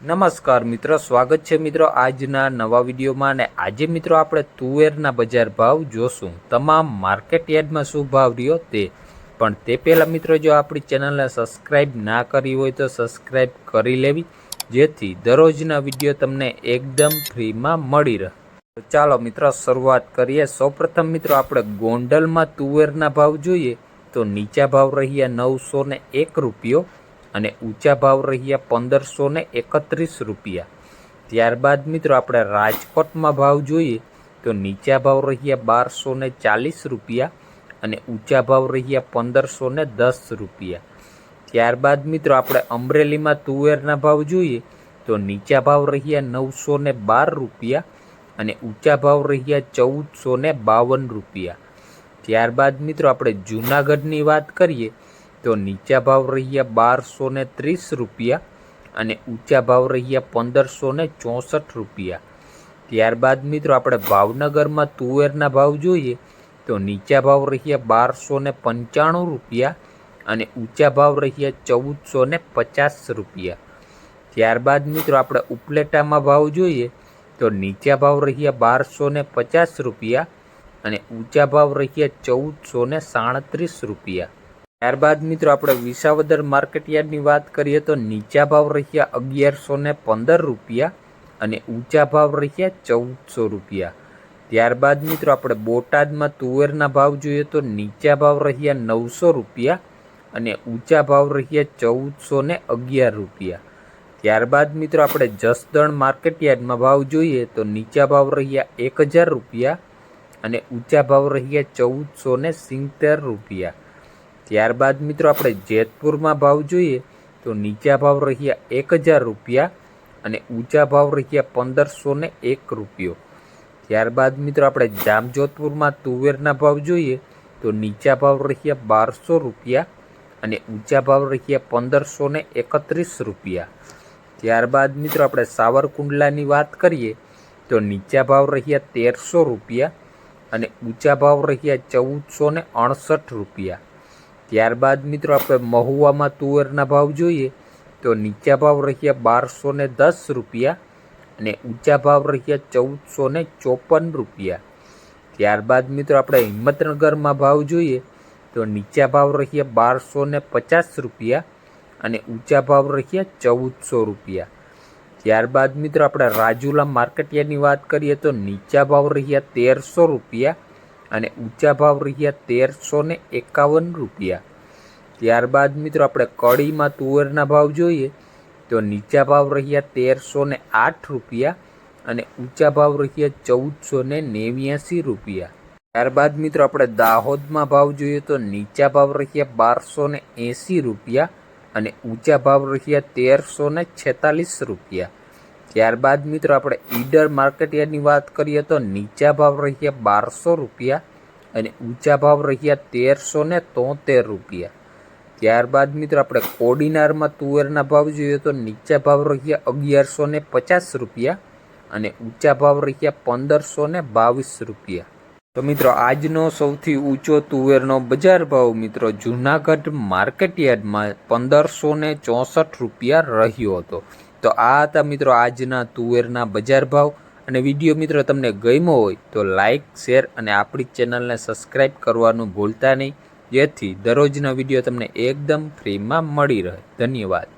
નમસ્કાર મિત્રો, સ્વાગત છે મિત્રો આજના નવા વિડીયોમાં। અને આજે મિત્રો આપણે તુવેરના બજાર ભાવ જોશું, તમામ માર્કેટ યાર્ડમાં શું ભાવ રહ્યો તે। પણ તે પહેલાં મિત્રો, જો આપણી ચેનલને સબસ્ક્રાઈબ ના કરી હોય તો સબસ્ક્રાઈબ કરી લેવી, જેથી દરરોજના વિડીયો તમને એકદમ ફ્રીમાં મળી રહે। તો ચાલો મિત્રો શરૂઆત કરીએ। સૌપ્રથમ મિત્રો આપણે ગોંડલમાં તુવેરના ભાવ જોઈએ તો નીચા ભાવ રહ્યા 901 રૂપિયો અને ઊંચા ભાવ રહ્યા 1531 રૂપિયા। ત્યારબાદ મિત્રો આપણે રાજકોટમાં ભાવ જોઈએ તો નીચા ભાવ રહ્યા 1240 રૂપિયા અને ઊંચા ભાવ રહ્યા 1510 રૂપિયા। ત્યારબાદ મિત્રો આપણે અમરેલીમાં તુવેરના ભાવ જોઈએ તો નીચા ભાવ રહ્યા 912 રૂપિયા અને ઊંચા ભાવ રહ્યા 1452 રૂપિયા। ત્યારબાદ મિત્રો આપણે જૂનાગઢની વાત કરીએ તો નીચા ભાવ રહ્યા 1230 રૂપિયા અને ઊંચા ભાવ રહ્યા 1564 રૂપિયા। ત્યારબાદ મિત્રો આપણે ભાવનગરમાં તુવેરના ભાવ જોઈએ તો નીચા ભાવ રહ્યા 1295 રૂપિયા અને ઊંચા ભાવ રહ્યા 1450 રૂપિયા। ત્યારબાદ મિત્રો આપણે ઉપલેટામાં ભાવ જોઈએ તો નીચા ભાવ રહ્યા 1250 રૂપિયા અને ઊંચા ભાવ રહ્યા 1437 રૂપિયા। ત્યારબાદ મિત્રો આપણે વિસાવદર માર્કેટ યાર્ડની વાત કરીએ તો નીચા ભાવ રહ્યા 1115 રૂપિયા અને ઊંચા ભાવ રહ્યા 1400 રૂપિયા। ત્યારબાદ મિત્રો આપણે બોટાદમાં તુવેરના ભાવ જોઈએ તો નીચા ભાવ રહ્યા 900 રૂપિયા અને ઊંચા ભાવ રહ્યા 1411 રૂપિયા। ત્યારબાદ મિત્રો આપણે જસદણ માર્કેટ યાર્ડમાં ભાવ જોઈએ તો નીચા ભાવ રહ્યા 1000 રૂપિયા અને ઊંચા ભાવ રહ્યા 1470 રૂપિયા। ત્યારબાદ મિત્રો આપણે જેતપુરમાં ભાવ જોઈએ તો નીચા ભાવ રહ્યા 1000 રૂપિયા અને ઊંચા ભાવ રહ્યા 1501 રૂપિયો। ત્યારબાદ મિત્રો આપણે જામજોધપુરમાં તુવેરના ભાવ જોઈએ તો નીચા ભાવ રહ્યા 1200 રૂપિયા અને ઊંચા ભાવ રહ્યા 1531 રૂપિયા। ત્યારબાદ મિત્રો આપણે સાવરકુંડલાની વાત કરીએ તો નીચા ભાવ રહ્યા 1300 રૂપિયા અને ઊંચા ભાવ રહ્યા 1468 રૂપિયા। ત્યારબાદ મિત્રો આપણે મહુવામાં તુવેરના ભાવ જોઈએ તો નીચા ભાવ રહ્યા 1210 રૂપિયા અને ઊંચા ભાવ રહ્યા 1454 રૂપિયા। ત્યારબાદ મિત્રો આપણે હિંમતનગરમાં ભાવ જોઈએ તો નીચા ભાવ રહ્યા 1250 રૂપિયા અને ઊંચા ભાવ રહ્યા 1400 રૂપિયા। ત્યારબાદ મિત્રો આપણે રાજુલા માર્કેટ યાર્ડની વાત કરીએ તો નીચા ભાવ રહ્યા 1300 રૂપિયા અને ઊંચા ભાવ રહ્યા 1351 રૂપિયા। ત્યારબાદ મિત્રો આપણે કડીમાં તુવેરના ભાવ જોઈએ તો નીચા ભાવ રહ્યા 1308 રૂપિયા અને ઊંચા ભાવ રહ્યા 1489 રૂપિયા। ત્યારબાદ મિત્રો આપણે દાહોદમાં ભાવ જોઈએ તો નીચા ભાવ રહ્યા 1280 રૂપિયા અને ઊંચા ભાવ રહ્યા 1346 રૂપિયા। ત્યારબાદ મિત્રો આપણે ઈડર માર્કેટ યાર્ડની વાત કરીએ તો નીચા ભાવ રહ્યા 1200 રૂપિયા અને ઊંચા ભાવ રહ્યા 1373 રૂપિયા। ત્યારબાદ મિત્રો આપણે કોડીનારમાં તુવેરના ભાવ જોઈએ તો નીચા ભાવ રહ્યા 1150 રૂપિયા અને ઊંચા ભાવ રહ્યા 1522 રૂપિયા। તો મિત્રો આજનો સૌથી ઊંચો તુવેરનો બજાર ભાવ મિત્રો જૂનાગઢ માર્કેટ યાર્ડમાં 1564 રૂપિયા રહ્યો હતો। તો આ હતા મિત્રો આજના તુવેરના બજાર ભાવ। અને વિડીયો મિત્રો તમને ગમ્યો હોય તો લાઇક, શેર અને આપણી ચેનલને સબસ્ક્રાઈબ કરવાનું ભૂલતા નહીં, જેથી દરરોજના વિડીયો તમને એકદમ ફ્રીમાં મળી રહે। ધન્યવાદ।